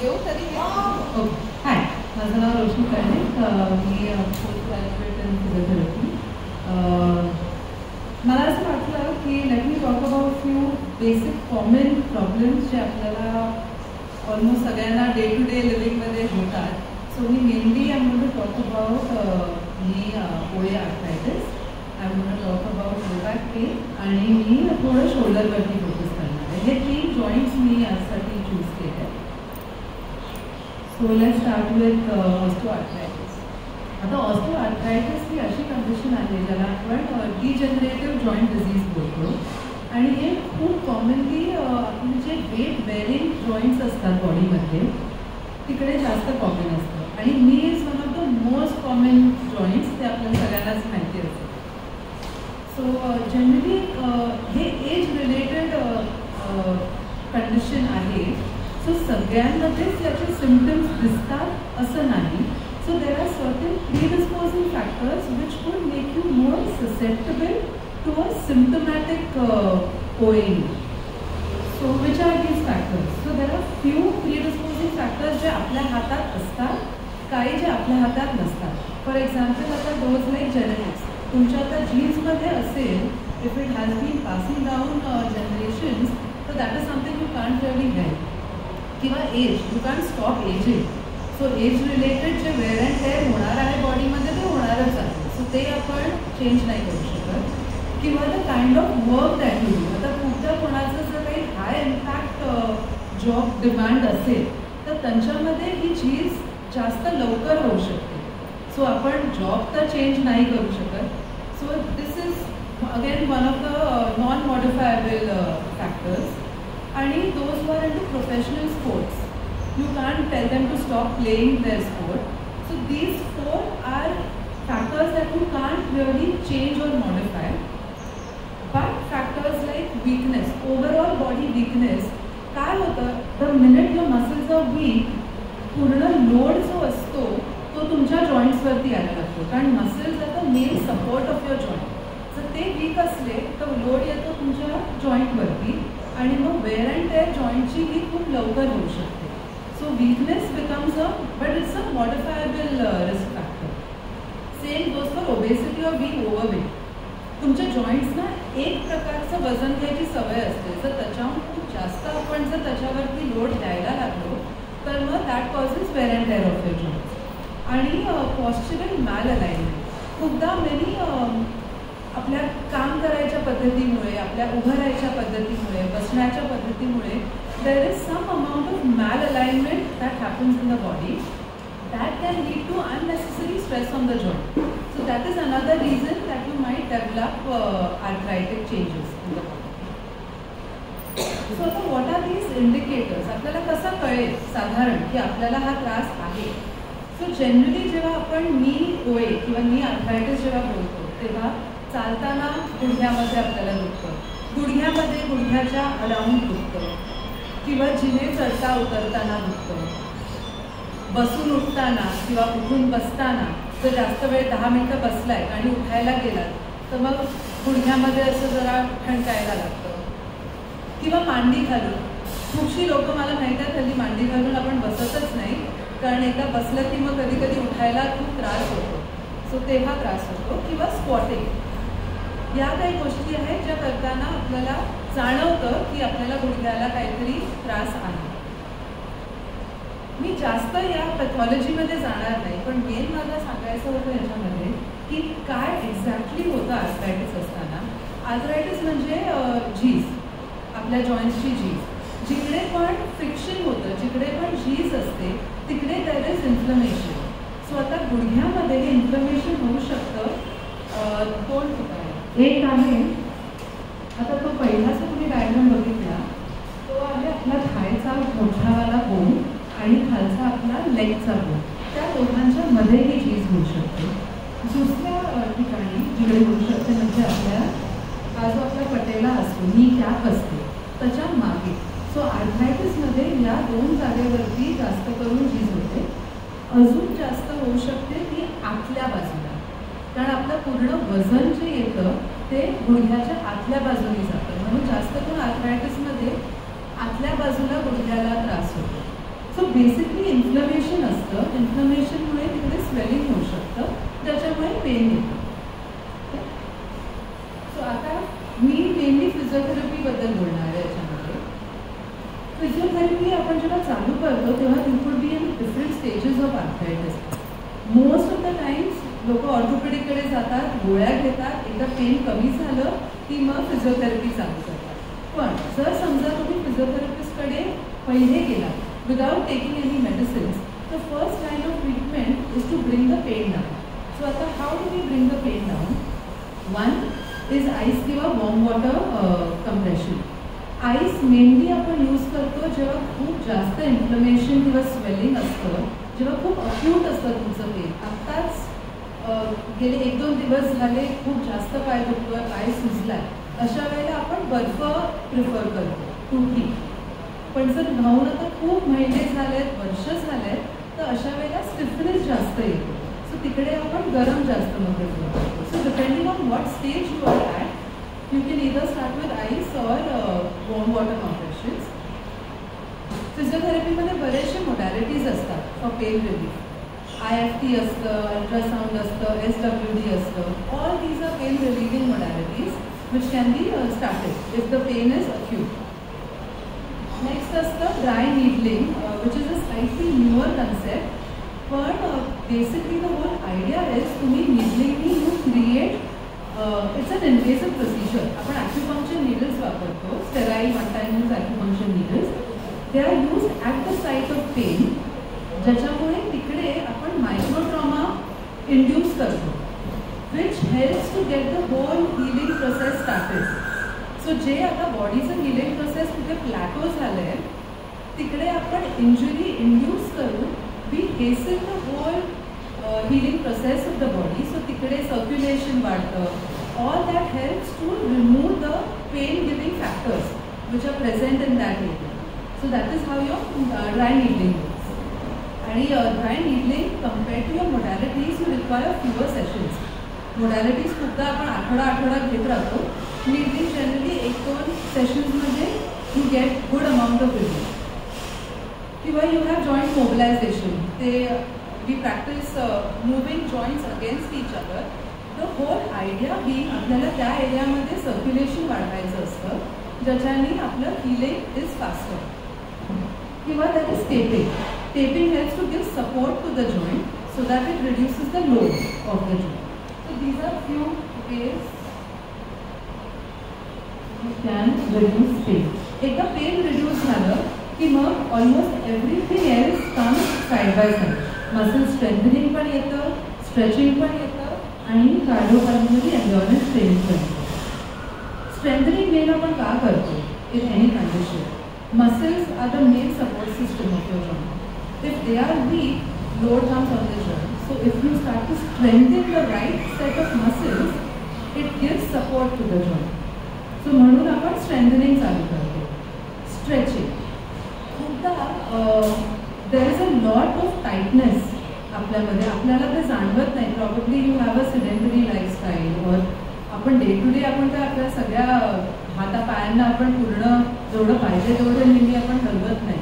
येऊ तरी okay. Hi, माझं नाव रोशनी कर्णिक. मी पोस्ट ग्रॅज्युएट इन फिजिओथेरपी. मला असं वाटलं की let me talk about few basic common problems जे आपल्याला ऑलमोस्ट सगळ्यांना डे टू डे लिव्हिंगमध्ये होतात. सो मी mainly I am going to talk about OA arthritis, I am going to talk about low back pain आणि मी थोडं शोल्डरवरती focus करणार आहे. हे 3 जॉईंट्स मी यासाठी चूज केले. So let's start with osteoarthritis. आता ऑस्टिओआर्थरायटिस ही अशी कंडिशन आहे ज्याला आपण डिजनरेटिव्ह जॉईंट डिझीज बोलतो आणि हे खूप कॉमनली आपले जे वेट बेअरिंग जॉईंट्स असतात बॉडीमध्ये तिकडे जास्त कॉमन असतं आणि knee is one of the most common joints, ते आपल्याला सगळ्यांनाच माहिती असतं. सो जनरली हे एज रिलेटेड कंडिशन आहे. सो सगळ्यांमध्येच याचे सिम्पटम्स दिसतात असं नाही. So there are certain predisposing factors which could make you more susceptible to a symptomatic OA. So which are these factors? So there are few predisposing factors जे आपल्या हातात असतात, काही जे आपल्या हातात नसतात. फॉर एक्झाम्पल आता दोज लाईक जेनेटिक्स. तुमच्या आता जीन्समध्ये असेल, if it has been passing down generations, तर that is something you can't really help. किंवा age, you can stop ageing. So age related जे वेअर अँड टेअर होणार आहे बॉडीमध्ये ते होणारच आहे. सो ते आपण चेंज नाही करू शकत. किंवा the kind of work that you do. आता खूपदा कोणाचं जर काही हाय इम्पॅक्ट जॉब डिमांड असेल तर त्यांच्यामध्ये ही चीज जास्त लवकर होऊ शकते. सो आपण जॉब तर चेंज नाही करू शकत. So this is again one of the non modifiable factors. आणि those who are into professional sports, you can't tell them to stop playing their sport. So these 4 are factors that you can't really change or modify. But factors like weakness, overall body weakness, काय होतं, the minute your muscles are weak, पूर्ण load जो असतो तो तुमच्या जॉईंट्सवरती यायला लागतो. कारण muscles are the main support of your joint. जर ते वीक असले तर लोड येतो तुमच्या जॉईंटवरती आणि मग वेअर अँड टेअर जॉईंटची ही खूप लवकर होऊ शकते. So weakness becomes but it's a modifiable risk factor. Same goes for obesity or being overweight. तुमच्या जॉईंट्सना एक प्रकारचं वजन घ्यायची सवय असते. जर त्याच्याहून खूप जास्त आपण जर त्याच्यावरती लोड द्यायला लागलो तर मग that causes wear and tear of your joints. आणि पॉस्चरल मॅल अलाइनमेंट. खूपदा मेनी आपल्या काम करायच्या पद्धतीमुळे, आपल्या उभं राहायच्या पद्धतीमुळे, बसण्याच्या पद्धतीमुळे there is some amount of malalignment that happens in the body that can lead to unnecessary stress on the joint. So that is another reason that you might develop arthritic changes in the body. So आता what are these indicators? आपल्याला कसं कळेल साधारण की आपल्याला हा त्रास आहे? सो जनरली जेव्हा आपण नी OA किंवा नी आर्थरायटिस जेव्हा बोलतो तेव्हा चालताना गुडघ्यामध्ये आपल्याला दुखतं, गुडघ्यामध्ये गुडघ्याच्या अराउंड दुखतं, किंवा जिने चढता उतरताना दुखतं, बसून उठताना किंवा उठून बसताना जर जास्त वेळ 10 मिनटं बसलाय आणि उठायला गेलात तर मग गुडघ्यामध्ये असं जरा ठणकायला लागतं. किंवा मांडी घालून, खूपशी लोकं मला माहीत आहे हल्ली मांडी घालून आपण बसतच नाही, कारण एकदा बसलं की मग कधी कधी उठायला खूप त्रास होतो. सो तेव्हा त्रास होतो. किंवा स्क्वॉटिंग. या काही गोष्टी आहेत ज्या करताना आपल्याला जाणवतं की आपल्याला गुडघ्याला काहीतरी त्रास आहे. मी जास्त या पॅथॉलॉजीमध्ये जाणार नाही, पण मेन मला सांगायचं होतं याच्यामध्ये की काय एक्झॅक्टली होतं आर्थरायटिस असताना. आर्थरायटिस म्हणजे झीज, आपल्या जॉईंट्सची झीज. जिकडे पण फ्रिक्शन होतं, जिकडे पण झीज असते तिकडे देर इज इन्फ्लमेशन. सो आता गुडघ्यामध्ये हे इन्फ्लमेशन होऊ शकतं 2 ठिकाणी. एक आहे, आता तो पहिलाचा तुम्ही डायग्राम बघितला तो आहे आपला थायचा मोठावाला बोन आणि खालचा आपला लेगचा बोन. त्या दोघांच्या मध्ये ही झीज होऊ शकते. दुसऱ्या ठिकाणी जिकडे होऊ शकते म्हणजे आपल्या हा जो आपला पटेला असतो, नी कॅप असते त्याच्या मागे. सो आर्थरायटिसमध्ये या 2 जागेवरती जास्त करून झीज होते. अजून जास्त होऊ शकते ती आतल्या बाजूला, कारण आपलं पूर्ण वजन जे येतं ते गुडघ्याच्या आतल्या बाजूने जातं. म्हणून जास्त करून आर्थरायटिसमध्ये आतल्या बाजूला गुडघ्याला त्रास होतो. सो बेसिकली इन्फ्लमेशन असतं, इन्फ्लमेशनमुळे तिकडे स्वेलिंग होऊ शकतं, त्याच्यामुळे पेन येतं. सो आता मी मेनली फिजिओथेरपीबद्दल बोलणार आहे याच्यामध्ये. फिजिओथेरपी आपण जेव्हा चालू करतो तेव्हा it could be in different stages of arthritis. Most of the times लोक ऑर्थोपेडिककडे जातात, गोळ्या घेतात, एकदा पेन कमी झालं की मग फिजिओथेरपी चालू करतात. पण जर समजा तुम्ही फिजिओथेरपिस्टकडे पहिले गेलात without taking any medicines, the first line of treatment is to bring the pain down. So आता how do we bring the pain down? One is ice किंवा warm water compression. Ice mainly आपण use करतो जेव्हा खूप जास्त inflammation किंवा swelling असतं, जेव्हा खूप अक्यूट असतं तुमचं पेन. आत्ताच गेले 1-2 दिवस झाले खूप जास्त पाय दुखतोय, पाय सुजलाय, अशा वेळेला आपण बर्फ प्रिफर करतो टू हीट. पण जर धावून आता खूप महिने झालेत, वर्ष झालेत, तर अशा वेळेला स्टिफनेस जास्त येतो. सो तिकडे आपण गरम जास्त मध्ये करतो. So depending on what stage you are at, you can either start with ice or warm water compressions. फिजिओथेरपीमध्ये बरेचसे मोडॅलिटीज असतात फॉर पेन रिलीफ. IFT असतं, अल्ट्रासाउंड असतं, SWD असतं. All these are pain relieving modalities which can be started if the pain is acute. Next असतं dry needling, which is a slightly newer concept. But basically the whole idea is तुम्ही needling you create, it's an invasive procedure. आपण acupuncture needles वापरतो, sterile one-time use acupuncture needles. They are used at the site of pain, ज्याच्यामुळे तिकडे आपण micro trauma induce करतो, which helps to get the whole healing process started. So जे आता बॉडीचं healing process कुठे प्लॅटो झालं आहे, तिकडे आपण इंजुरी इंड्यूस करून we hasten the whole healing process of the body. So तिकडे circulation वाढतं. All that helps to remove the pain giving factors which are present in that area. So that is how your dry needling works. आणि dry needling compared to your modalities you require fewer sessions. Modalities खूपदा आपण आठवडा घेत राहतो. Needling generally 1-2 सेशन्समध्ये you get good amount of relief. किंवा you have joint mobilisation. ते we practise moving joints against each other. The whole idea ही आपल्याला त्या एरियामध्ये सर्क्युलेशन वाढवायचं असतं, ज्याच्याने आपलं हिलिंग इज फास्टर. किंवा that is taping. Taping helps to give support to the joint so that it reduces the load of the joint. So these are few ways you can reduce pain. एकदा pen reduce झालं की मग almost everything else comes side by side. Muscle strengthening पण येतं, stretching पण येतं आणि कार्डिओपल्मोनरी endurance training पण येतं. स्ट्रेंथनिंग मेन आपण का करतो in any condition? Muscles are the main support system of your joint. If they are weak, load comes on the joint. So if you start to strengthen the right set of muscles, it gives support to the joint. So म्हणून आपण strengthening चालू करतो. Stretching. खूपदा there is a lot of tightness आपल्यामध्ये, आपल्याला ते जाणवत नाही. Probably you have a sedentary lifestyle or आपण डे टू डे आपण त्या आपल्या सगळ्या हातापायांना आपण पूर्ण जेवढं पाहिजे तेवढं नेहमी आपण हलवत नाही.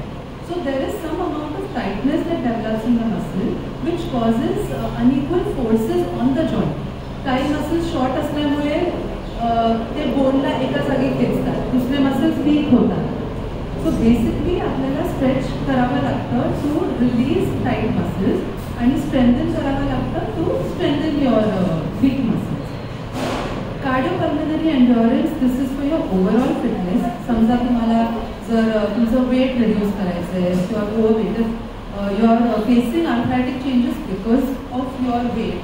So there is some amount of tightness that develops in the muscle which causes unequal forces on the joint. काही मसल्स शॉर्ट असल्यामुळे ते बोनला एका जागी खेचतात, दुसरे मसल्स वीक होतात. सो बेसिकली आपल्याला स्ट्रेच करावं लागतं टू रिलीज टाईट मसल्स आणि स्ट्रेंथन करावं लागतं to strengthen your weak muscles. Cardiopulmonary endurance, this is for your overall fitness. समजा तुम्हाला जर तुमचं वेट रिड्यूस करायचं आहे किंवा overweight, you are facing arthritic changes because of your weight,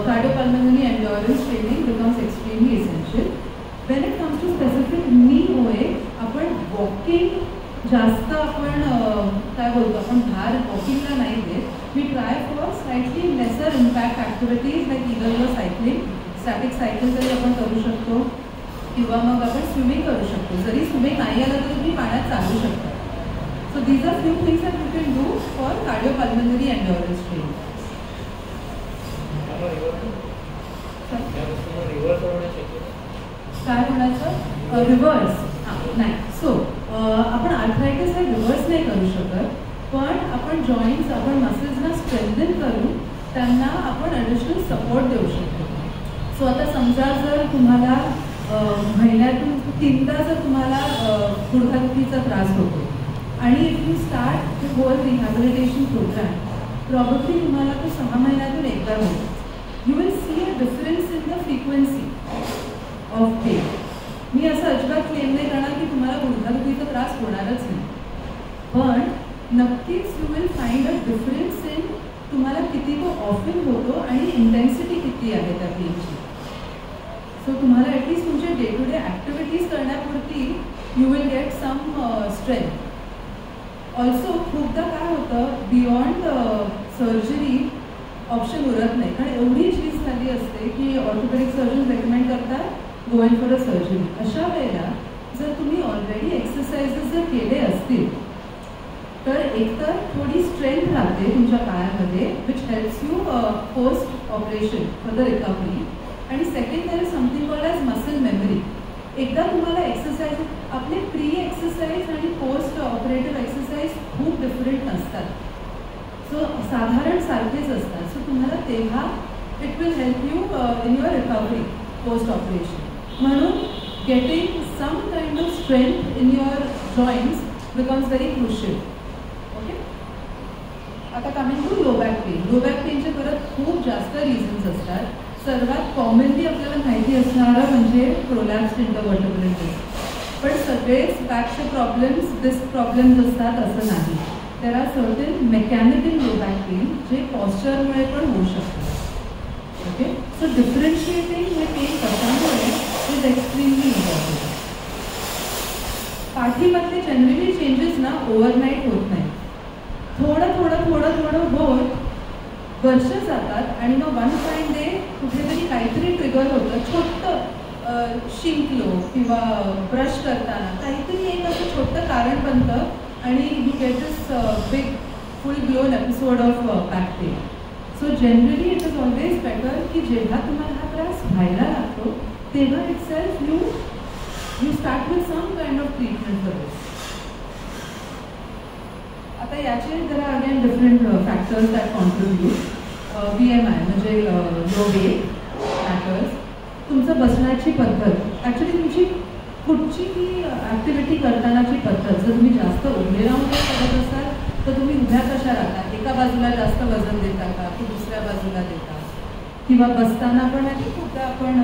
cardiopulmonary endurance training becomes extremely essential. When it comes to specific नी ओए, आपण वॉकिंग जास्त आपण काय बोलतो, आपण बाहेर वॉकिंगला नाही देत. We try for slightly lesser impact activities like either your cycling, static cycle तरी आपण करू शकतो किंवा मग आपण स्विमिंग करू शकतो. जरी स्विमिंग नाही आलं तर तुम्ही पाण्यात चालू शकता. So these are few things that you can do for cardiopulmonary endurance training. काय म्हणायचं? रिव्हर्स नाही. सो आपण आर्थरायटिस हे रिव्हर्स नाही करू शकत. पण आपण जॉईंट्स, आपण मसल्सना स्ट्रेंथन करून त्यांना आपण ॲडिशनल सपोर्ट देऊ शकतो. सो आता समजा जर तुम्हाला महिन्यातून 3दा जर तुम्हाला गुडघादुखीचा त्रास होतो आणि if you start the whole rehabilitation programme, probably तुम्हाला तो 6 महिन्यातून एकदा होतो. You will see a difference in the frequency of pain. मी असं अजिबात क्लेम नाही करणार की तुम्हाला गुडघादुखीचा त्रास होणारच नाही, पण नक्कीच you will find a difference in तुम्हाला किती तो ऑफन होतो आणि इंटेन्सिटी किती आहे त्या पेनची. सो तुम्हाला ॲटलीस्ट तुमचे डे टू डे ॲक्टिव्हिटीज करण्यापुरती you will get some strength. Also खूपदा काय होतं, बियॉन्ड सर्जरी ऑप्शन उरत नाही, कारण एवढी चीज झाली असते की ऑर्थोपेडिक सर्जन रेकमेंड करतात गोइंग फॉर अ सर्जरी. अशा वेळेला जर तुम्ही ऑलरेडी एक्सरसाइजेस जर केले असतील तर एकतर थोडी स्ट्रेंथ राहते तुमच्या पायामध्ये, which helps you post operation for the recovery. आणि second there is something called as muscle memory. एकदा तुम्हाला एक्सरसाइज, आपले प्री एक्सरसाइज आणि पोस्ट ऑपरेटिव्ह एक्सरसाइज खूप डिफरंट नसतात. सो साधारण सारखेच असतात. सो तुम्हाला तेव्हा it will help you in your recovery post operation. म्हणून getting some kind of strength in your joints becomes very crucial. Okay, आता coming to low back pain. Low back पेनचे परत खूप जास्त रिझन्स असतात. सर्वात कॉमनली आपल्याला माहिती असणारं म्हणजे प्रोलॅप्स्ड इंटरव्हर्टेब्रल डिस्क. पण सगळेच बॅकचे प्रॉब्लेम्स डिस्क प्रॉब्लेम्स असतात असं नाही. There are certain mechanical low back pain जे पॉस्चरमुळे पण होऊ शकतात. ओके, सो डिफरन्शिएटिंग हे पेन कशामुळे इज एक्स्ट्रीमली इम्पॉर्टंट. पाठीमधले जनरली चेंजेस ना ओव्हरनाईट होत नाही. थोडं थोडं थोडं थोडं होत वर्ष जातात आणि मग वन फाईन डे कुठेतरी काहीतरी ट्रिगर होतं. छोटं शिंकलो किंवा ब्रश करताना काहीतरी एक असं छोटं कारण बनतं आणि you get this big full blown episode of back pain. So generally it is always better की जेव्हा तुम्हाला हा त्रास व्हायला लागतो तेव्हा itself you start with some kind of treatment for this. आता याचे जरा again different factors that contribute. BMI म्हणजे लो वेट मॅटर्स. तुमचं बसण्याची पद्धत, ॲक्च्युली तुमची कुठचीही ॲक्टिव्हिटी करतानाची पद्धत. जर तुम्ही जास्त उभे राहून करत असाल तर तुम्ही उभ्या कशा राहता, एका बाजूला जास्त वजन देता का की दुसऱ्या बाजूला देता, किंवा बसताना पण आहे खूपदा आपण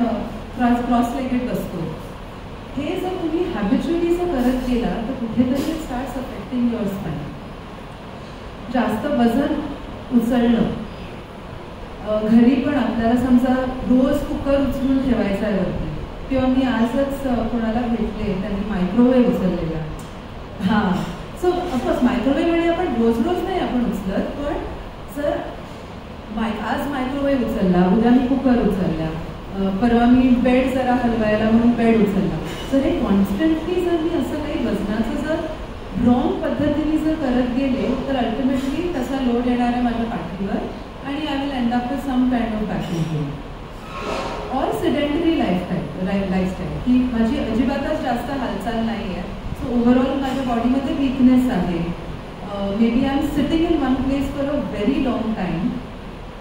क्रॉस लेगेड बसतो. हे जर तुम्ही हॅबिच्युअली जर करत गेला तर कुठेतरी स्टार्ट्स अफेक्टिंग युअर स्पाइन. जास्त वजन उचलणं, घरी पण आपल्याला समजा रोज कुकर उचलून ठेवायचा आहे वरती, किंवा मी आजच कोणाला भेटले त्यांनी मायक्रोवेव्ह उचललेला. हां, सो ऑफकोर्स मायक्रोवेव्ह आणि आपण रोज नाही आपण उचलत, पण जर आज मायक्रोवेव्ह उचलला, उद्या मी कुकर उचलला, परवा मी बेड जरा हलवायला म्हणून बेड उचलला. जर हे कॉन्स्टंटली जर मी असं काही वजनाचं जर रॉंग पद्धतीने जर करत गेले तर अल्टिमेटली तसा लोड येणार आहे माझ्या पाठीवर आणि I will end up with some kind of back pain. और सेडेंटरी लाईफस्टाईल की माझी अजिबातच जास्त हालचाल नाही आहे. सो ओव्हरऑल माझ्या बॉडीमध्ये वीकनेस आहे. Maybe I am sitting in one place for a very long time,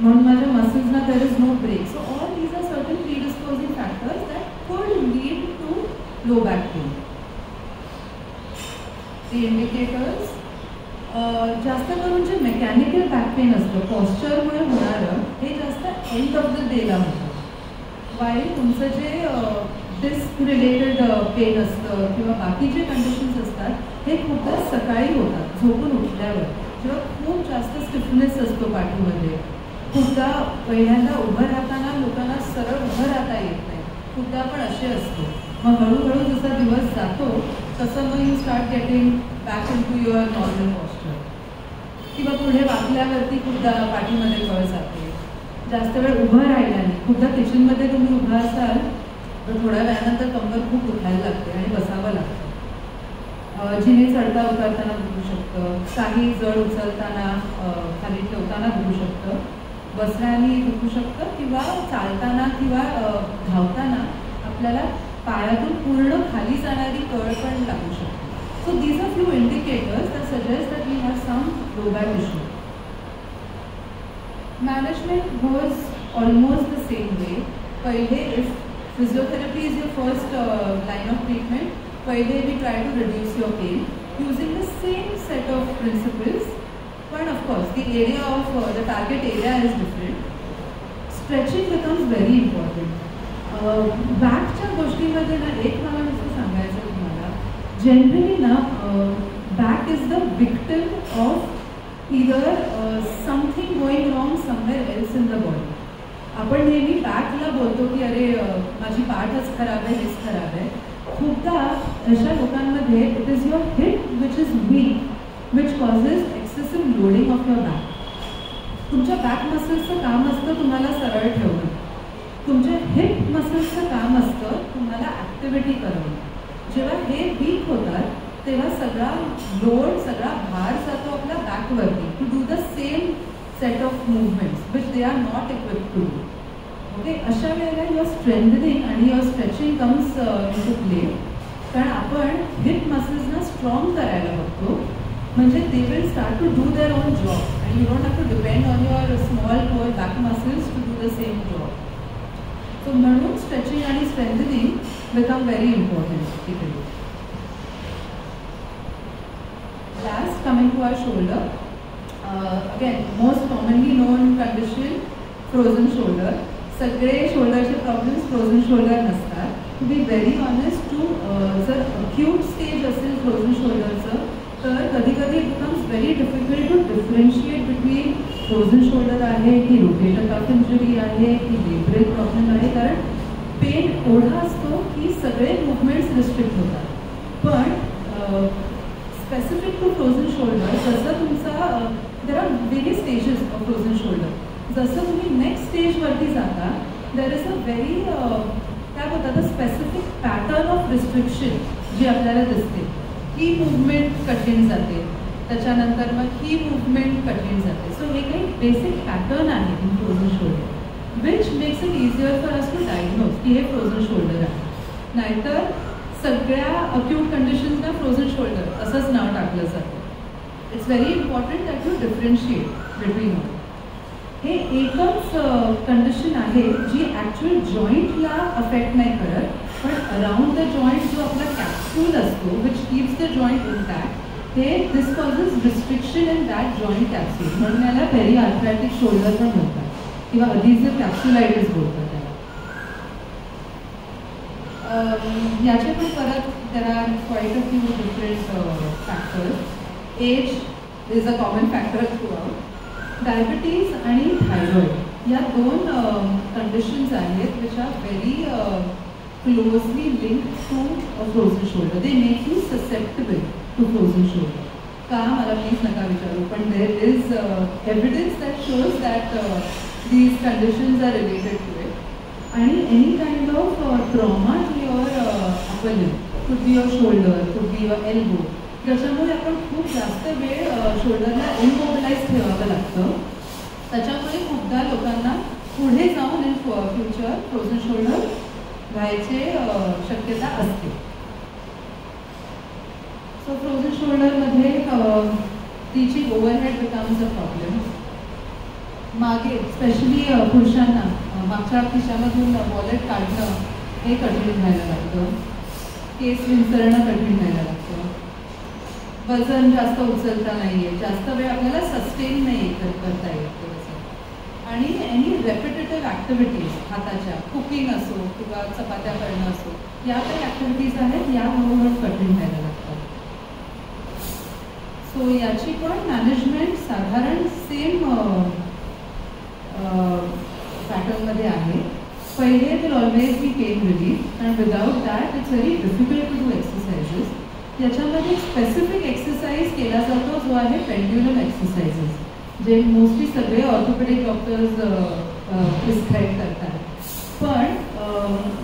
म्हणून माझ्या मसल्सना there is no break. So all these are certain predisposing factors that could lead to low back pain. ते indicators जास्त करून जे mechanical back pain असतं पॉस्चरमुळे होणारं हे जास्त एंड ऑफ द डेला होतं. वाईल तुमचं जे डिस्क रिलेटेड पेन असतं किंवा बाकी जे कंडिशन्स असतात हे खूपदा सकाळी होतात झोपून उठल्यावर, जेव्हा खूप जास्त स्टिफनेस असतो पाठीमध्ये. खूपदा पहिल्यांदा उभं राहताना लोकांना सरळ उभं राहता येत नाही, खूपदा आपण असे असतो. मग हळूहळू जसा दिवस जातो तसं मग you start getting back into your normal posture. किंवा पुढे वाकल्यावरती खूपदा पाठीमध्ये कळ जाते. जास्त वेळ उभं राहिल्याने खूपदा किचनमध्ये तुम्ही उभा असाल तर थोड्या वेळानंतर कंबर खूप दुखायला लागते आणि बसावं लागतं. जिने चढता उतरताना दुखू शकतं, काही जड उचलताना खाली ठेवताना दुखू शकतं, बसण्याने दुखू शकतं, किंवा चालताना किंवा धावताना आपल्याला पायातून पूर्ण खाली जाणारी कळ पण लागू शकते. So these are few indicators that suggest that we have some low back issue. Management goes almost the same way. Pehle, if physiotherapy is your first line of treatment, pehle we try to reduce your pain using the same set of principles, but of course the area of the target area is different. Stretching becomes very important. बॅकच्या गोष्टीमध्ये ना एक मला नुसतं सांगायचं तुम्हाला, generally ना back is the victim of either something going wrong somewhere else in the body. आपण नेहमी बॅकला बोलतो की अरे माझी पाठच खराब आहे, हेच खराब आहे. खूपदा अशा लोकांमध्ये it is your heap which is week which causes excessive loading of your back. तुमच्या बॅक मसल्सचं काम असतं तुम्हाला सरळ ठेवणं, तुमच्या हिप मसल्सचं काम असतं तुम्हाला ॲक्टिव्हिटी करणं. जेव्हा हे वीक होतात तेव्हा सगळा लोड, सगळा भार जातो आपल्या बॅकवरती to do the same set of movements which they are not equipped to do. Okay, अशा वेळेला युअर स्ट्रेंथनिंग आणि your stretching comes into play. कारण आपण हिप मसल्सना स्ट्रॉंग करायला बघतो, म्हणजे they will start to do their own job and you don't have to depend on your small core back muscles to do the same job. So म्हणून stretching आणि strengthening become very important इकडे. Last coming to our shoulder, again most commonly known condition frozen shoulder. सगळे शोल्डरचे problems frozen shoulder नसतात. To be very honest, to जर acute stage असेल frozen शोल्डरचं तर कधी कधी it becomes very difficult to differentiate between frozen shoulder आहे की रोटेटर कफ इंजुरी आहे की लेब्रेल प्रॉब्लेम आहे. कारण पेन एवढा असतो की सगळे मुवमेंट्स रिस्ट्रिक्ट होतात. पण स्पेसिफिक टू फ्रोझन शोल्डर, जसं तुमचा there are various stages of frozen shoulder. जसं तुम्ही नेक्स्ट स्टेजवरती जाता देर इज अ व्हेरी काय बोलतात स्पेसिफिक पॅटर्न ऑफ रिस्ट्रिक्शन जी आपल्याला दिसते. ही मूवमेंट कठीण जाते, त्याच्यानंतर मग ही मूवमेंट कठीण जाते. सो हे काही बेसिक पॅटर्न आहे in frozen shoulder which makes it easier for us to diagnose की हे फ्रोझन शोल्डर आहे. नाहीतर सगळ्या अक्यूट कंडिशन्सना फ्रोझन शोल्डर असंच नाव टाकलं जातं. It's very important that you differentiate between all. हे एकच कंडिशन आहे जी ॲक्च्युअल जॉईंटला अफेक्ट नाही करत, पण अराउंड द जॉईंट जो आपला कॅप्सूल असतो which keeps the joint intact, हे this causes restriction in that joint capsule. म्हणून याला पेरी आर्थरायटिक शोल्डर पण बोलतात किंवा अधीसिव्ह कॅप्सुलायटिस बोलतात त्याला. याचे पण परत there are quite a few different factors. Age is a common factor throughout. Diabetes आणि थायरॉइड या दोन कंडिशन्स आहेत which are very closely linked to a frozen shoulder. They make you susceptible to frozen shoulder. का मला please नका विचारू, पण there is evidence that shows that these conditions are related to it. आणि any kind of trauma to your upper limb, could be your shoulder, could be your elbow. ज्याच्यामुळे आपण खूप जास्त वेळ शोल्डरला इमोबिलाइज ठेवावं लागतं. त्याच्यामुळे खूपदा लोकांना पुढे जाऊन इन फ्युचर फ्रोझन शोल्डर व्हायचे शक्यता असते. सो फ्रोझन शोल्डरमध्ये तिची ओव्हरहेड बिकम्स अ प्रॉब्लेम. मागे स्पेशली पुरुषांना मागच्या खिशामधून वॉलेट काढणं हे कठीण व्हायला लागतं. केस विंचरणं कठीण व्हायला लागतं. वजन जास्त उचलता नाही आहे, जास्त वेळ आपल्याला सस्टेन नाही करता येत. आणि एनी रेपिटेटिव्ह ॲक्टिव्हिटीज हाताच्या, कुकिंग असो किंवा चपात्या करणं असो, या काही ॲक्टिव्हिटीज आहेत या हळूहळू कठीण व्हायला लागतात. सो याची पण मॅनेजमेंट साधारण सेम पॅटर्नमध्ये आहे. पहिले will always be pain relief and without that it's very difficult to do exercises. याच्यामध्ये स्पेसिफिक एक्सरसाइज केला जातो जो आहे पेंड्युलम एक्सरसाइजेस, जे मोस्टली सगळे ऑर्थोपेडिक डॉक्टर्स प्रिस्क्राईब करतात. पण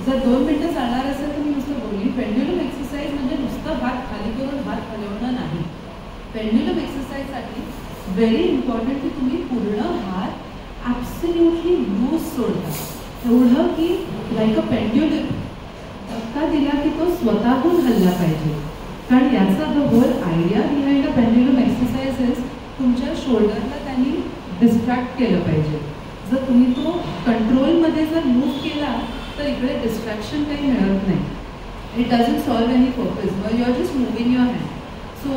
जर 2 मिनटं चालणार असेल तर मी नुसतं बोलली, पेंड्युलम एक्सरसाइज म्हणजे नुसतं हात खाली करून हात हलवणं नाही. पेंड्युलम एक्सरसाइजसाठी व्हेरी इम्पॉर्टंट की तुम्ही पूर्ण हात ॲब्सोल्युटली लूज सोडता, एवढं की लाईक अ पेंड्युलम धक्का दिला की तो स्वतःहून हलला पाहिजे. कारण याचा the whole idea behind a pendulum exercise is तुमच्या शोल्डरला त्यांनी डिस्ट्रॅक्ट केलं पाहिजे. जर तुम्ही तो कंट्रोलमध्ये जर मूव्ह केला तर इकडे डिस्ट्रॅक्शन काही मिळत नाही. It doesn't solve any purpose, but you are just moving your hand. So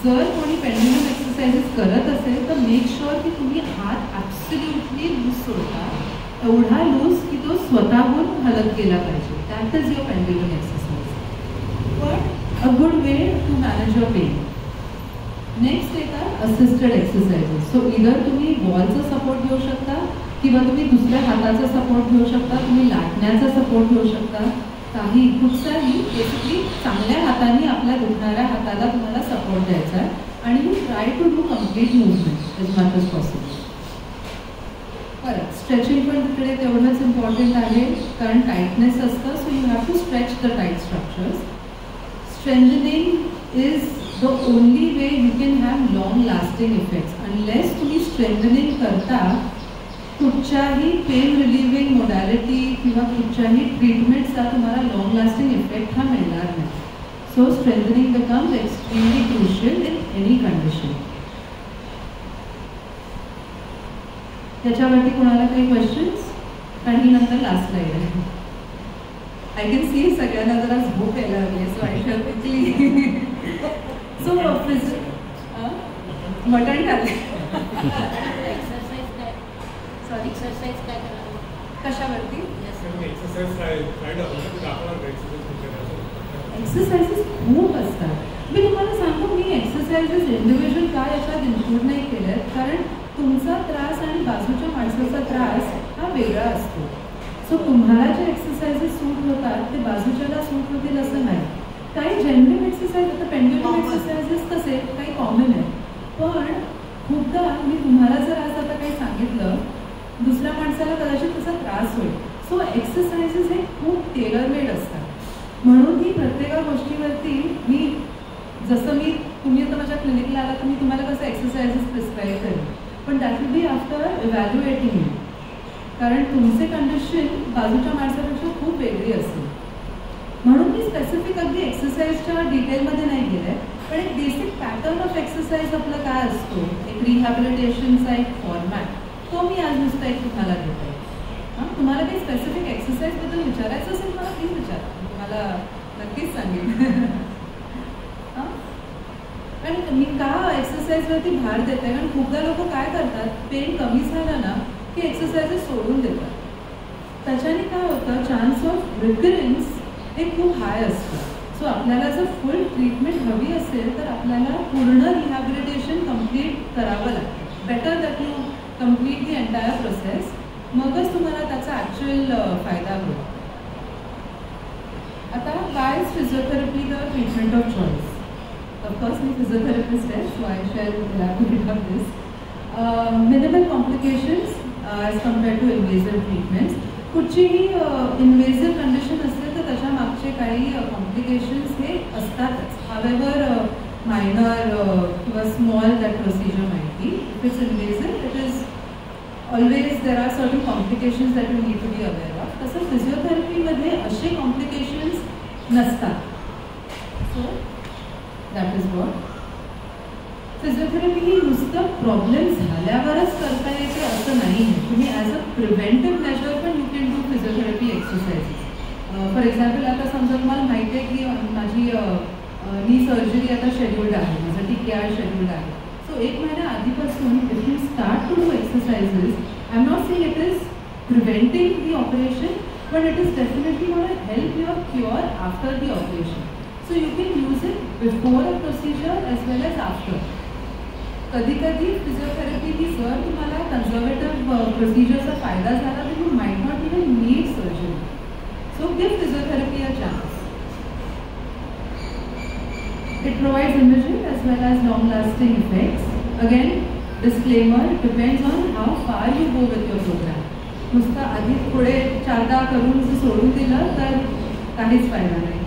जर कोणी पेंड्युलम एक्सरसाइजेस करत असेल तर मेक शुअर की तुम्ही हात ॲब्सोल्युटली लूज सोडता, एवढा लूज की तो स्वतःहून हलत गेला पाहिजे. That is your pendulum exercise. पण a good way to manage your pain. Next येतात असिस्टेड एक्सरसाइजेस. सो इधर तुम्ही वॉलचा सपोर्ट घेऊ शकता किंवा तुम्ही दुसऱ्या हाताचा सपोर्ट घेऊ शकता, तुम्ही लाटण्याचा सपोर्ट घेऊ शकता, काही कुठचाही बेसिकली चांगल्या हाताने आपल्या दुखणाऱ्या हाताला तुम्हाला सपोर्ट द्यायचा आहे आणि you try to do complete movement as much as possible. परत स्ट्रेचिंग पण तिकडे तेवढंच इम्पॉर्टंट आहे कारण टाईटनेस असतं. So you have to stretch the tight structures. Strengthening is the only way you can have long lasting effects. Unless तुम्ही strengthening करता कुठच्याही पेन रिलिव्हिंग मोडॅलिटी किंवा कुठच्याही ट्रीटमेंटचा तुम्हाला लॉंग लास्टिंग इफेक्ट हा मिळणार नाही. So strengthening becomes extremely crucial in any condition. त्याच्यावरती कोणाला काही क्वेश्चन्स? कारण ही नंतर लास्ट स्लाइड आहे. आय कॅन सी सगळ्यांना जरा झोप यायला लागली. So I shall quickly so mutton खाल्ले. सॉरी एक्सरसाइज काय करावं कशावरती? एक्सरसाइजेस खूप असतात. मी तुम्हाला सांगू, मी एक्सरसाइजेस इंडिव्हिज्युअल काय याच्यात इन्क्लूड नाही केले कारण तुमचा त्रास आणि बाजूच्या माणसाचा त्रास हा वेगळा असतो. सो तुम्हाला जे एक्सरसाइजेस सूट होतात ते बाजूच्याला सूट होतील असं नाही. काही जेन्युइन एक्सरसाइज, आता पेंड्युलम एक्सरसाइजेस कसे काही कॉमन आहे, पण खूपदा मी तुम्हाला जर आज आता काही सांगितलं दुसऱ्या माणसाला कदाचित त्याचा त्रास होईल. सो एक्सरसाइजेस हे खूप टेलर मेड असतात. म्हणून ही प्रत्येका गोष्टीवरती मी जसं तुम्ही आता माझ्या क्लिनिकला आला तर मी तुम्हाला कसं एक्सरसाइजेस प्रिस्क्राईब करेन, पण that will be after evaluating you. कारण तुमचे कंडिशन बाजूच्या माणसापेक्षा खूप वेगळी असेल. म्हणून मी स्पेसिफिक अगदी एक्सरसाइजच्या डिटेलमध्ये नाही गेले, पण एक बेसिक पॅटर्न ऑफ एक्सरसाइज आपला काय असतो, एक रिहॅबिलिटेशनचा एक फॉर्मॅट, तो मी आज नुसतं एक तुम्हाला देते. हां, तुम्हाला काही स्पेसिफिक एक्सरसाइजबद्दल विचारायचं असेल मला प्लीज विचारा, तुम्हाला नक्कीच सांगेन. हां, कारण मी का एक्सरसाइजवरती भार देते, कारण खूपदा लोक काय करतात, पेन कमी झालं ना की एक्सरसाइजेस सोडून देतात. त्याच्याने काय होतं, चान्स ऑफ रिकरन्स हे खूप हाय असतं. सो आपल्याला जर फुल ट्रीटमेंट हवी असेल तर आपल्याला पूर्ण रिहॅबिलिटेशन कम्प्लीट करावं लागतं. Better that you complete the entire process, मगच तुम्हाला त्याचा ॲक्च्युअल फायदा होईल. आता काय is physiotherapy the treatment of choice? Of course मी फिजिओथेरपिस्ट आहे, so I shall elaborate on this. Minimal complications as compare to invasive treatments. कुठचीही इन्व्हेजिव्ह कंडिशन असेल तर त्याच्या मागचे काही कॉम्प्लिकेशन्स हे असतातच. हावेवर मायनर किंवा small that procedure might be. If it's invasive it is always there are certain complications that you need to be aware of. तसं फिजिओथेरपीमध्ये असे कॉम्प्लिकेशन्स नसतात. So that is what physiotherapy ही नुसतं problem झाल्यावरच करता येते असं नाही आहे. तुम्ही ॲज अ प्रिव्हेंटिव्ह मेजर पण you can do physiotherapy exercises. For example आता समजा तुम्हाला माहिती आहे की माझी नी सर्जरी आता शेड्यूल्ड आहे, माझं TKR शेड्यूल्ड आहे. सो 1 महिन्या आधीपासून if you start to do exercises, I am not saying it is preventing the operation, but it is definitely gonna help your cure after the operation. So you can use it before a procedure as well as after. कधी कधी physiotherapy जर तुम्हाला conservative प्रोसिजरचा फायदा झाला तर you might not even need surgery. So give physiotherapy a chance. It provides imaging as well as long-lasting effects. Again, disclaimer, it depends on how far you go with your program. नुसतं आधी पुढे 4दा करून सोडून दिलं तर काहीच फायदा नाही.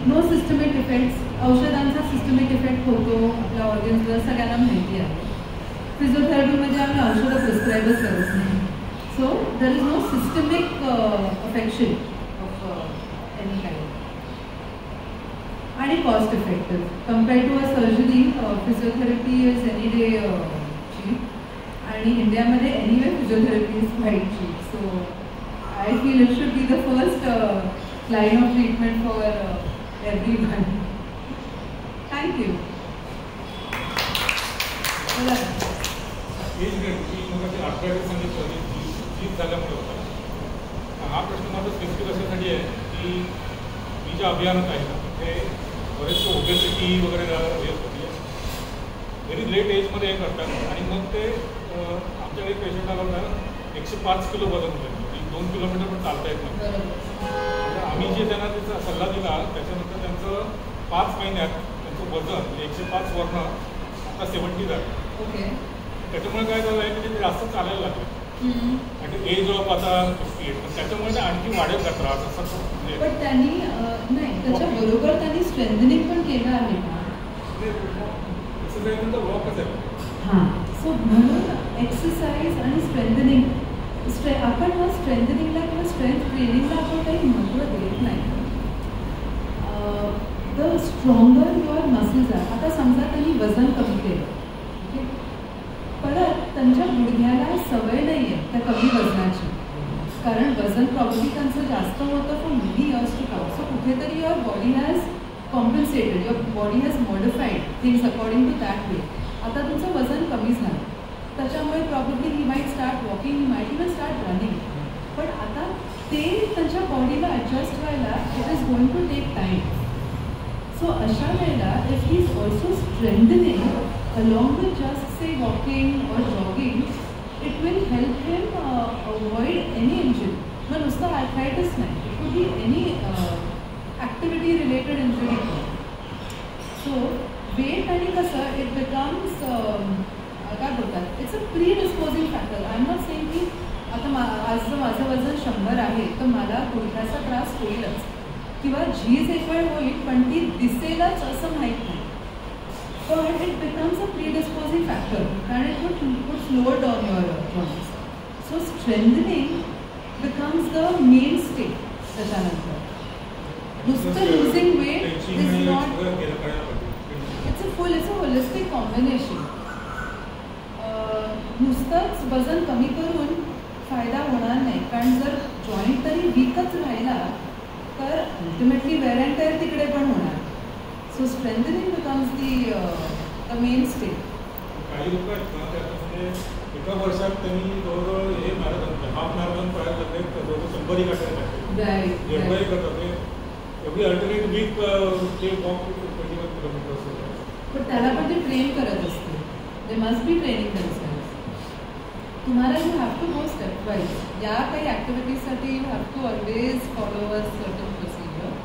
No systemic effects. औषधांचा सिस्टमिक इफेक्ट होतो आपल्या ऑर्गन्सवर, सगळ्यांना माहिती आहे. फिजिओथेरपीमध्ये आम्ही औषधं प्रिस्क्राईबच करत नाही. So there is no systemic affection of any kind. आणि cost effective compared to a surgery. Physiotherapy is any day cheap आणि इंडियामध्ये anyway physiotherapy is quite cheap. So I feel it should be the first line of treatment for everyone. Thank you. झाल्यामुळे होता. हा प्रश्न माझा specific अशासाठी आहे की मी ज्या अभियानात आहे ना तिथे बरेचसे ओबेसिटी वगैरे हे होती व्हेरी लेट एजमध्ये हे करतात आणि मग ते आमच्याकडे पेशंट आला होता 105 किलो वजन होतं, 2 किलोमीटर पण चालता येत नाही. आम्ही जे त्यांना त्याचा सल्ला दिला त्याच्यानंतर त्यांचं 5 महिन्यात त्यांचं वजन 105 वरनं आता 70 झालं. ओके. त्याच्यामुळे काय झालं आहे की ते जास्त चालायला लागलं आणि एज ऑफ आता 58 त्याच्यामुळे आणखी वाढेल का त्रास असं. पण त्यांनी नाही त्याच्याबरोबर त्यांनी स्ट्रेंथनिंग पण केलं आहे का? एक्सरसाइज नंतर वॉकच आहे. हां. सो म्हणून एक्सरसाइज आणि स्ट्रेंथनिंग आपण हा स्ट्रेंथनिंगला किंवा स्ट्रेंथ ट्रेनिंगला आपण काही महत्त्व देत नाही. द स्ट्रॉंगर युअर मसल्स आहे. आता समजा त्यांनी वजन कमी केलं परत त्यांच्या गुडघ्याला सवय नाही आहे त्या कमी वजनाची, कारण वजन प्रॉब्ली त्यांचं जास्त होतं for many years to come. So कुठेतरी your body has compensated, your body has modified things according to that way. आता तुमचं वजन कमी झालं त्याच्यामुळे probably he might start walking, he might even start running. पण आता ते त्यांच्या बॉडीला ॲडजस्ट व्हायला it is going to take time. So अशा वेळेला if he is also strengthening along with just say walking or jogging, it will help him avoid any injury. मग नुसतं arthritis नाही, it could be any activity related injury. So weight आणि कसं it becomes काय बोलतात it's a predisposing factor. I am not saying की आता आज जर माझं वजन 100 आहे तर मला गुडघ्याचा त्रास होईलच किंवा झीज एक वेळ होईल पण ती दिसेलच असं माहीत नाही. But it becomes a predisposing factor and it would slow down your joints. So strengthening becomes the mainstay. त्याच्यानंतर नुसतं losing weight is not. It's a holistic combination. नुसतंच वजन कमी करून फायदा होणार नाही, कारण जर जॉईंट तरी वीकच राहिला तर अल्टिमेटली वेअर अँड टेअर तिकडे पण होणार. So strengthening becomes the mainstay. काही लोक आहेत ना त्याच्यामध्ये एका वर्षात त्यांनी जवळजवळ हे मॅरेथॉन हाफ मॅरेथॉन पळायला लागले जवळजवळ 100 गाठले एवढंही करतात. एवढी अल्टरनेट वीक ते वॉक 21 किलोमीटर्स. पण त्याला पण ते ट्रेन करत असते. They must be training themselves. तुम्हाला you have to go step wise. या काही ॲक्टिव्हिटीजसाठी you have to always follow a certain procedure.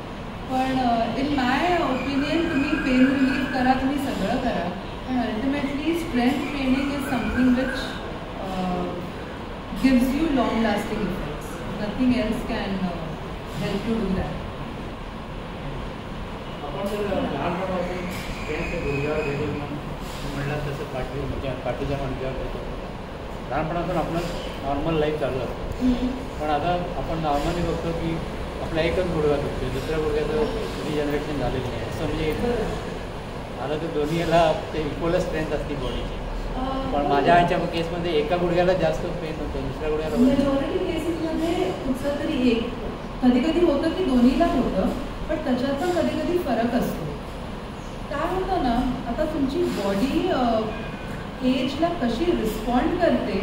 पण इन माय ओपिनियन तुम्ही पेन रिलीफ करा, तुम्ही सगळं करा, पण ultimately strength training is something which gives you long lasting effects. Nothing else can help you do that. आपण जर लहानपणापासून स्ट्रेंथ गुडघ्यावर घेतो म्हणलं तसं पाठीच्या मणक्यावर घेतो, लहानपणापासून आपलं नॉर्मल लाईफ चालू असतं. पण आता आपण नॉर्मली बघतो की आपला एकच गुडघा दुखतो, दुसऱ्या गुडघ्याचं रिजनरेशन झालेलं नाही. असं म्हणजे आता तर दोन्ही याला ते इक्वलच स्ट्रेंथ असते बॉडीची. पण माझ्या आईच्या केसमध्ये एका गुडघ्याला जास्त पेन होतं, दुसऱ्या गुडघ्याला मेजॉरिटी केसेसमध्ये कुठचं तरी एक कधी कधी होतं की दोन्हीला होतं, पण त्याच्यात पण कधी कधी फरक असतो. काय होतं ना, आता तुमची बॉडी एजला कशी रिस्पॉन्ड करते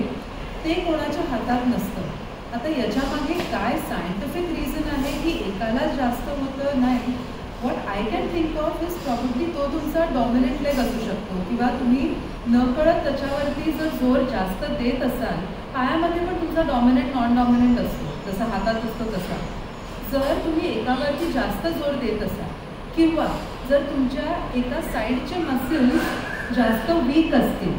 ते कोणाच्या हातात नसतं. आता याच्यामागे काय सायंटिफिक रिझन आहे की एकालाच जास्त होतं नाही. What I can think of is probably तो तुमचा डॉमिनंट लेग असू शकतो किंवा तुम्ही नकळत त्याच्यावरती जर जोर जास्त देत असाल, पायामध्ये पण तुमचा डॉमिनंट नॉन डॉमिनंट असतो, जसा हातात असतो तसा. जर तुम्ही एकावरती जास्त जोर देत असाल किंवा जर तुमच्या एका साईडचे मसल्स जास्त वीक असतील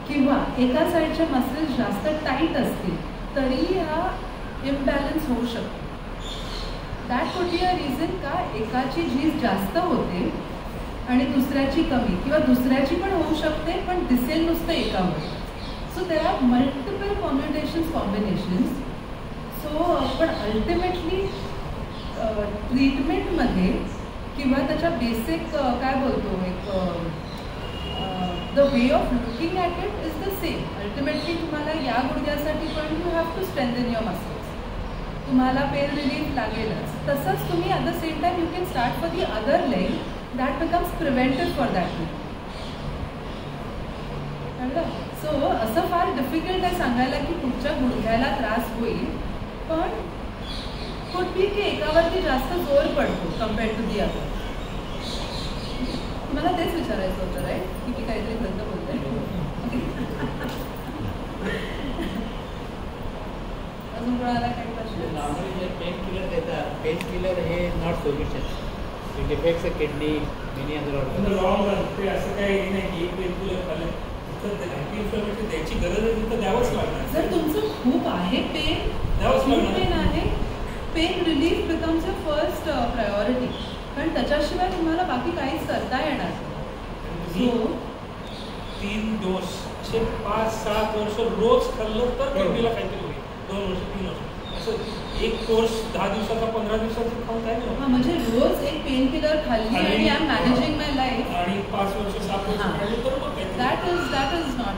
किंवा एका साईडचे मसल्स जास्त टाईट असतील तरी हा इम्बॅलन्स होऊ शकतो. That could be a reason का एकाची झीज जास्त होते आणि दुसऱ्याची कमी, किंवा दुसऱ्याची पण होऊ शकते पण दिसेल नुसतं एकावर. So there are multiple combinations. So पण अल्टिमेटली ट्रीटमेंटमध्ये किंवा त्याच्या बेसिक काय बोलतो एक the way of looking at it is the same. Ultimately तुम्हाला या गुडघ्यासाठी पण you have to strengthen your muscles. तुम्हाला पेन रिलीफ लागेलच. तसंच तुम्ही at the same time you can start for the other leg that becomes preventive for that leg. कळलं? So असं फार डिफिकल्ट आहे सांगायला की पुढच्या गुडघ्याला त्रास होईल, पण कुठ बी की एकावरती जास्त जोर पडतो कम्पेअर्ड टू दी अदर. मला तेच विचारायचं होतं राईट की मी काहीतरी खंत बोलते. अजून कोणाला काही प्रश्न? नॉर्मली जे पेन किलर देतात, पेन किलर हे not solution. It effects a kidney, many other organs. Long run ते असं काही नाही की एक पेन किलर खाल्लं तर अँटी इन्फ्लेमेटरी द्यायची गरज आहे तिथं द्यावंच लागणार. जर तुमचं खूप आहे पेन, द्यावंच खूप लागणार. पेन आहे, pain relief becomes a first priority. कारण त्याच्याशिवाय तुम्हाला बाकी काहीच करता येणार. सो 3 डोस असे 5-7 वर्ष रोज खाल्लं तर किडनीला काहीतरी होईल. 2 वर्ष 3 वर्ष असं एक कोर्स 10 दिवसाचा 15 दिवसाचा खाऊन काय नाही. हां, म्हणजे रोज एक पेन किलर खाल्ली आणि I am managing my life आणि 5 वर्ष 7 वर्ष खाल्लं तर मग काय. That is not.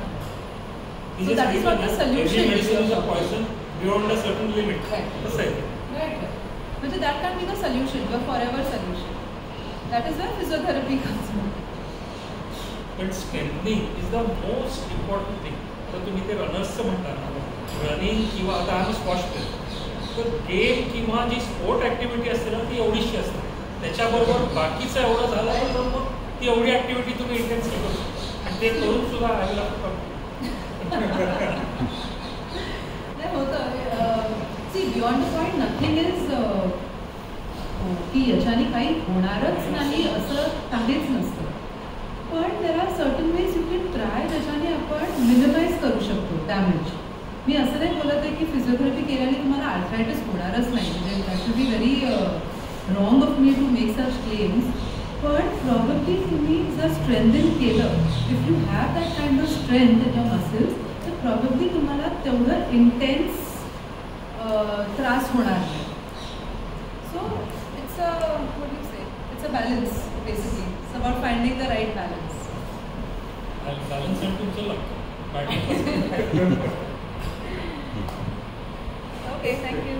So that is not the solution. Every medicine is a poison beyond a certain limit. कसं आहे? Right. म्हणजे that can't be the solution, the forever solution. That is where physiotherapy comes in. But strengthening is the most important thing. आता तुम्ही ते रनर्सचं म्हणता ना, running किंवा आता आम्ही स्क्वॉश करतो, तर गेम किंवा जी स्पोर्ट ॲक्टिव्हिटी असते ना ती एवढीशी असते. त्याच्याबरोबर बाकीचं एवढं झालं तर मग ती एवढी ॲक्टिव्हिटी तुम्ही इंटेन्स करू शकता आणि ते करून सुद्धा राहायला लागतं. नाही होतं. See beyond the point nothing is की याच्याने काही होणारच नाही असं काहीच नसतं. पण there are certain ways you can try ज्याच्याने आपण मिनिमाइज करू शकतो डॅमेज. मी असं नाही बोलत आहे की फिजिओथेरपी केल्याने तुम्हाला आर्थरायटिस होणारच नाही. म्हणजे that should be very wrong of me to make such claims. पण प्रॉब्ली तुम्ही जर स्ट्रेंथन केलं, if you have that kind of strength in your muscles, तर प्रॉब्ली तुम्हाला तेवढं इंटेन्स त्रास होणार नाही. So it's a what you say, it's a balance basically. It's about finding the right balance. Balance आणि तुमचं लागतं. Okay, thank you.